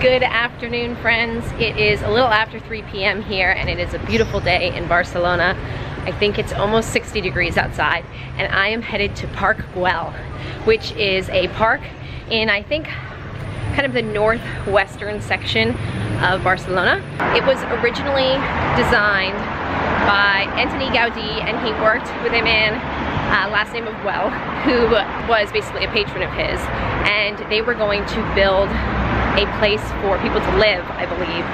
Good afternoon, friends. It is a little after 3 p.m. here, and it is a beautiful day in Barcelona. I think it's almost 60 degrees outside, and I am headed to Park Güell, which is a park in, I think, kind of the northwestern section of Barcelona. It was originally designed by Antoni Gaudí, and he worked with a man, last name of Güell, who was basically a patron of his, and they were going to build a place for people to live, I believe,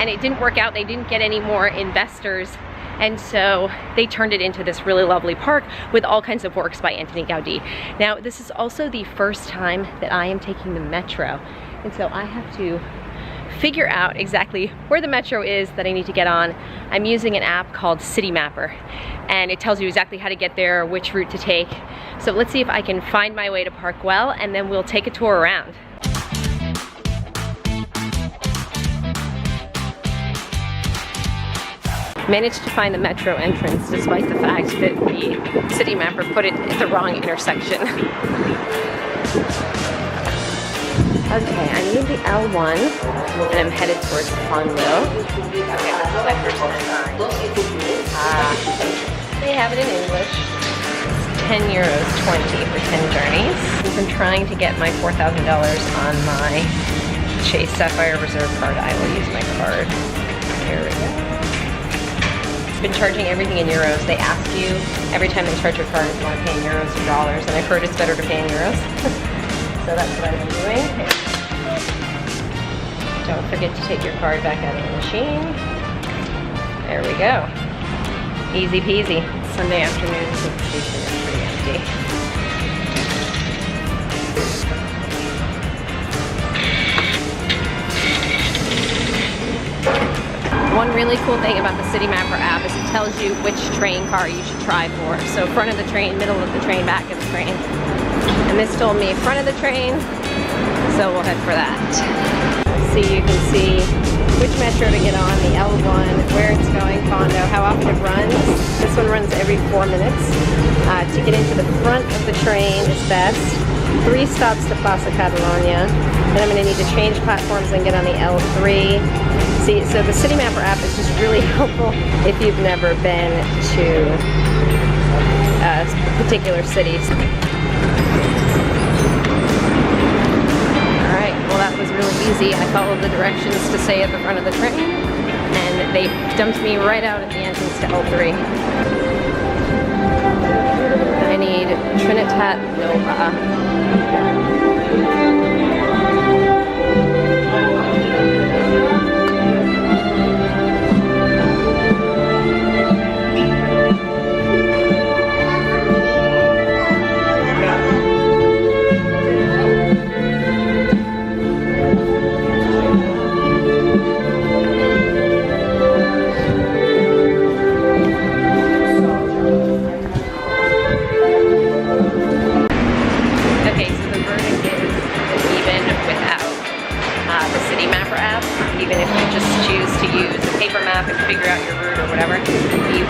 and it didn't work out. They didn't get any more investors, and so they turned it into this really lovely park with all kinds of works by Antoni Gaudí. Now, this is also the first time that I am taking the metro, and so I have to figure out exactly where the metro is that I need to get on. I'm using an app called City Mapper, and it tells you exactly how to get there, which route to take. So let's see if I can find my way to Park Güell, and then we'll take a tour around. Managed to find the metro entrance despite the fact that the City Mapper put it at the wrong intersection. Okay, I'm in the L1 and I'm headed towards Fondo. Okay, this is my first time. They have it in English. It's 10 euros 20 for 10 journeys. Since I'm trying to get my $4,000 on my Chase Sapphire Reserve card, I will use my card. Here we go. Been charging everything in euros. They ask you every time they charge your card if you want to pay in euros or dollars, and I've heard it's better to pay in euros. So that's what I've been doing. Don't forget to take your card back out of the machine. There we go. Easy peasy. Sunday afternoon, so the station is pretty empty. One really cool thing about the City Mapper app is it tells you which train car you should try for. So front of the train, middle of the train, back of the train. And this told me front of the train, so we'll head for that. So you can see which metro to get on, the L1, where it's going, Fondo, how often it runs. This one runs every 4 minutes. To get into the front of the train is best. 3 stops to Plaza Catalunya. Then I'm going to need to change platforms and get on the L3. See, so the City Mapper app is just really helpful if you've never been to particular cities. Alright, well that was really easy. I followed the directions to stay at the front of the train, and they dumped me right out at the entrance to L3. I need Trinitat Nova.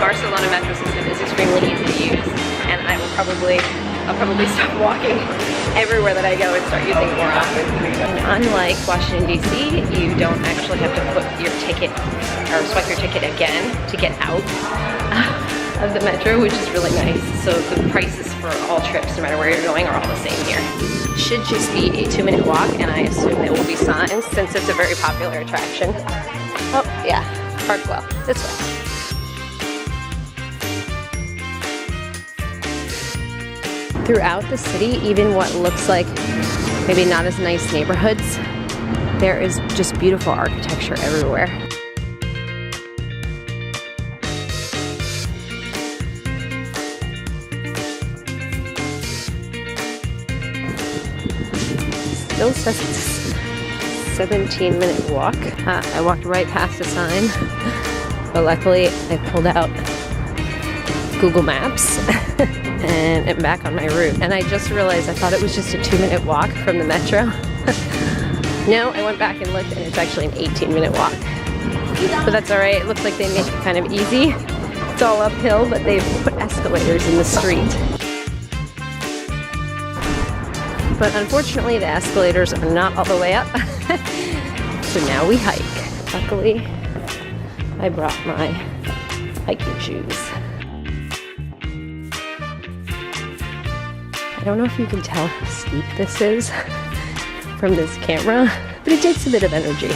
Barcelona metro system is extremely easy to use, and I'll probably stop walking everywhere that I go and start using it more often. And unlike Washington DC, you don't actually have to put your ticket or swipe your ticket again to get out of the metro, which is really nice. So the prices for all trips, no matter where you're going, are all the same here. Should just be a 2-minute walk, and I assume there will be signs since it's a very popular attraction. Oh yeah, Park Güell, this way. Throughout the city, even what looks like maybe not as nice neighborhoods, there is just beautiful architecture everywhere. Still says it's a 17-minute walk. I walked right past a sign, but luckily I pulled out Google Maps and I'm back on my route. And I just realized I thought it was just a 2-minute walk from the metro. No, I went back and looked, and it's actually an 18-minute walk. But that's all right. It looks like they make it kind of easy. It's all uphill, but they've put escalators in the street. But unfortunately, the escalators are not all the way up. So now we hike. Luckily, I brought my hiking shoes. I don't know if you can tell how steep this is from this camera, but it takes a bit of energy.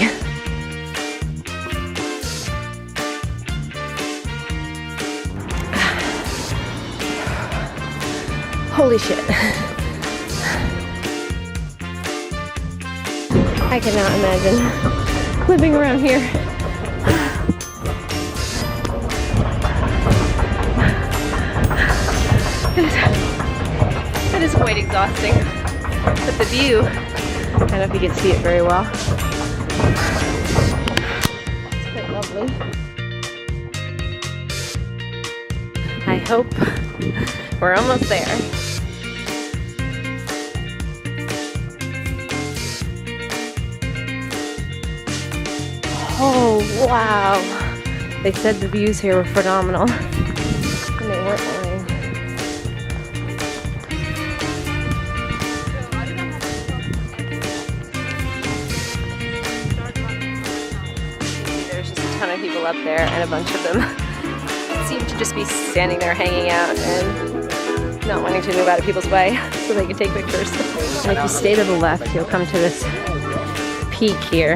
Holy shit. I cannot imagine living around here. It is quite exhausting, but the view, I don't know if you can see it very well. It's quite lovely. I hope we're almost there. Oh, wow. They said the views here were phenomenal. And they weren't lying. There's just a ton of people up there, and a bunch of them seem to just be standing there hanging out and not wanting to move out of people's way so they can take pictures. And if you stay to the left, you'll come to this peak here.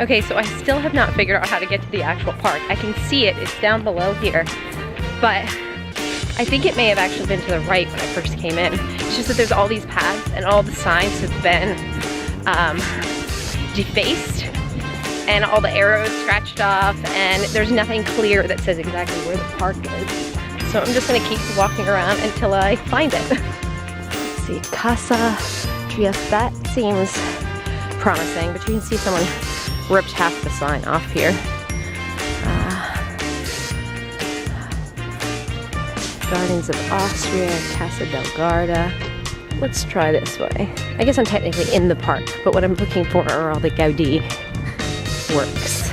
Okay, so I still have not figured out how to get to the actual park. I can see it, it's down below here, but I think it may have actually been to the right when I first came in. It's just that there's all these paths and all the signs have been defaced and all the arrows scratched off, and there's nothing clear that says exactly where the park is. So I'm just gonna keep walking around until I find it. Let's see, Casa Trias, that seems promising, but you can see someone ripped half the sign off here. Gardens of Austria, Casa del Garda. Let's try this way. I guess I'm technically in the park, but what I'm looking for are all the Gaudí works.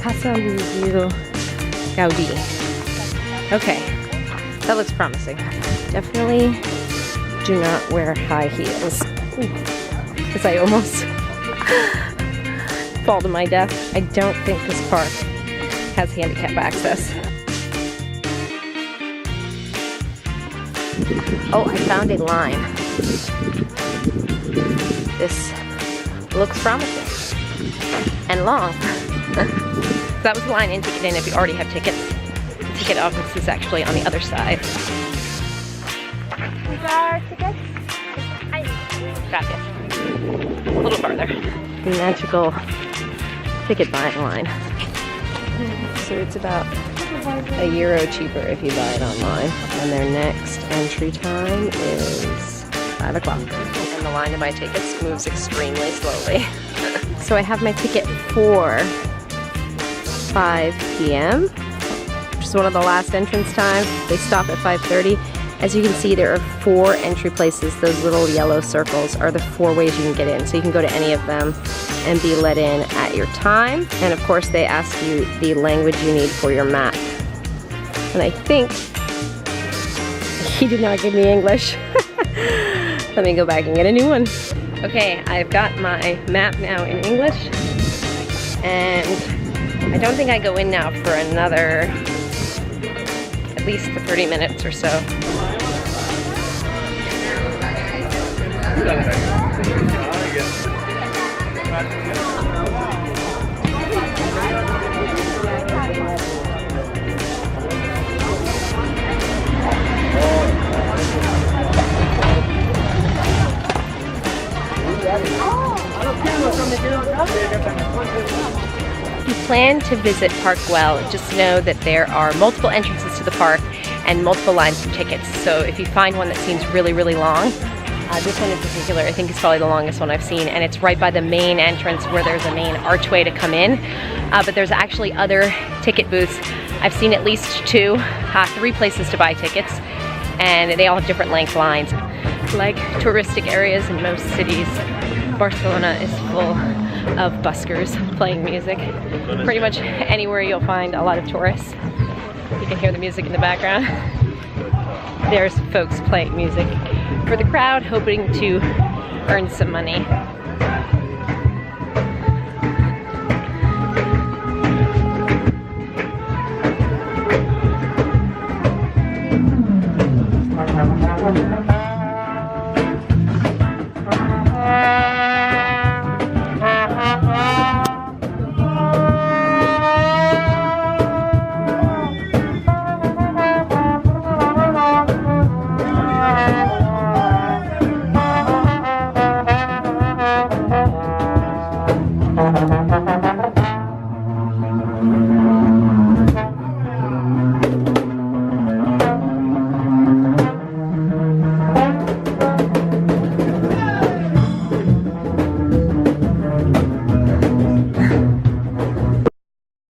Casa Review Gaudí. Okay, that looks promising. Definitely do not wear high heels, because I almost fall to my death. I don't think this park has handicap access. Oh, I found a line. This looks promising and long. That was the line in to get in if you already have tickets. The ticket office is actually on the other side. These are tickets? Gotcha. A little farther. The magical ticket buying line. So it's about €1 cheaper if you buy it online. And their next entry time is 5 o'clock. And the line to buy tickets moves extremely slowly. So I have my ticket for 5 p.m., which is one of the last entrance times. They stop at 5:30. As you can see, there are 4 entry places. Those little yellow circles are the 4 ways you can get in. So you can go to any of them and be let in at your time. And of course, they ask you the language you need for your map. And I think he did not give me English. Let me go back and get a new one. Okay, I've got my map now in English. And I don't think I go in now for another at least 30 minutes or so. If you plan to visit Park Güell, just know that there are multiple entrances to the park and multiple lines for tickets. So if you find one that seems really, really long, this one in particular, I think is probably the longest one I've seen, and it's right by the main entrance where there's a main archway to come in. But there's actually other ticket booths. I've seen at least 2, 3 places to buy tickets, and they all have different length lines. Like touristic areas in most cities, Barcelona is full of buskers playing music. Pretty much anywhere you'll find a lot of tourists. You can hear the music in the background. There's folks playing music for the crowd, hoping to earn some money.